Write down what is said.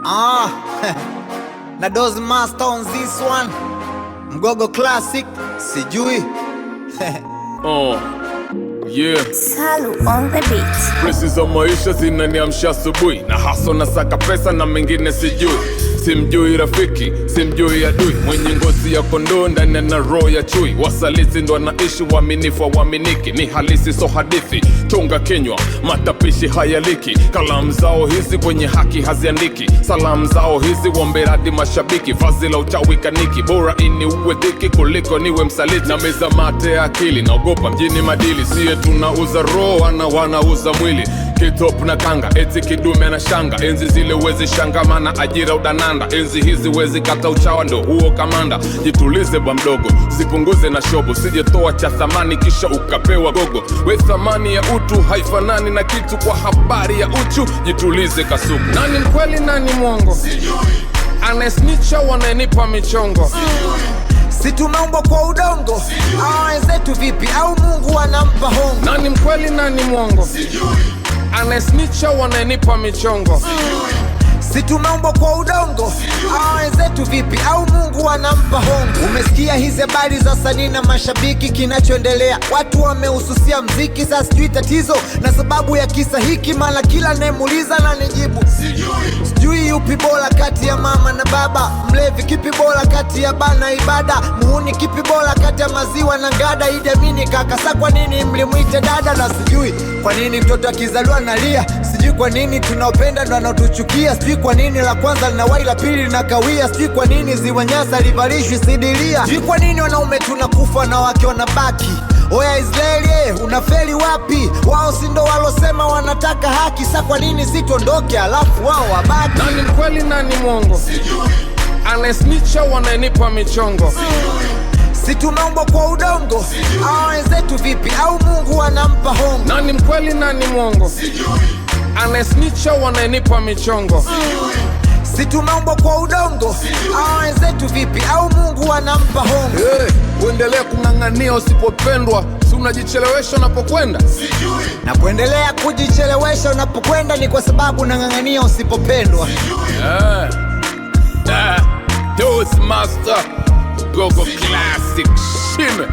Na Doze Master on this one. Mgogo Classic, sijui. Yeah. Salu on the beat. Presi za maisha zinaniamsha asubuhi, na haso na saka pesa na mengine sijui. Simjui rafiki, simjui adui, mwenye ngozi ya kondoo ndani na roho ya chui. Wasaliti ndo wanaishi waaminifu waaminiki, ni halisi so hadithi, chunga kinywa, matapishi hayaliki. Kalamu zao hizi kwenye haki haziandiki, salamu zao hizi womberadi mashabiki. Vazi la uchawi kaniki, bora ini uwe dhiki kuliko niwe msaliti. Na meza mate ya akili, naogopa mjini madili. Siye tunauza roho, wanauza mwili. Kitop na kanga, eti kidume na shanga. Enzi zile wezi shangama na ajira udananda. Enzi hizi wezi kata uchawa, ndo huo kamanda. Jitulize ba mdogo, sipunguze na shobo. Sijetoa cha thamani kisha ukapewa gogo. We thamani ya utu haifanani na kitu kwa habari ya uchu. Jitulize kasuku. Nani mkweli nani mwongo? Sijui. Anesnicha wananipa michongo. Sijui. Si tumeumbwa kwa udongo? Wenzetu vipi au Mungu anampa hongo? Nani mkweli nani mwongo? Sijui. Anesnicha wananipa michongo. Sijui. Si tumeumbwa kwa udongo? Wenzetu vipi au Mungu anampa hongo? Umesikia hizi habari za sanii na mashabiki, kinachoendelea watu wamehususia mziki. Sasa sijui tatizo na sababu ya kisa hiki, maana kila nayemuuliza na nijibu sijui. Yupi bora kati ya mama na baba? Mlevi kipi bora kati ya bana ibada? Muhuni kipi bora kati ya maziwa na ngada? Idi Amini kaka, sa kwa nini mlimwite dada? Na sijui kwa nini mtoto akizaliwa analia. Sijui kwa nini tunaopenda ndo anatuchukia. Sijui kwa nini la kwanza linawai la pili linakawia. Sijui kwa nini ziwa Nyasa livalishwi sidilia. Sijui kwa nini wanaume tunakufa na wake wanabaki. Oya Israeli, unafeli wapi? Wao si ndo walosema wanataka haki. Sa kwa nini sitondoke alafu wao wabaki? Nani mkweli nani mwongo? Sijui. Anesnicha wananipa michongo. Sijui. Si tumeumbwa kwa udongo? Wenzetu vipi au Mungu anampa hongo? Nani mkweli nani mwongo? Sijui. Anesnicha wananipa michongo. Sijui. Si tumeumbwa kwa udongo? Wenzetu vipi au Mungu anampa hongo? Uendelea kung'ang'ania usipopendwa, si unajichelewesha unapokwenda? Sijui. Na kuendelea kujichelewesha unapokwenda ni kwa sababu unang'ang'ania usipopendwa. Doze Master, Mgogo Classic, shime.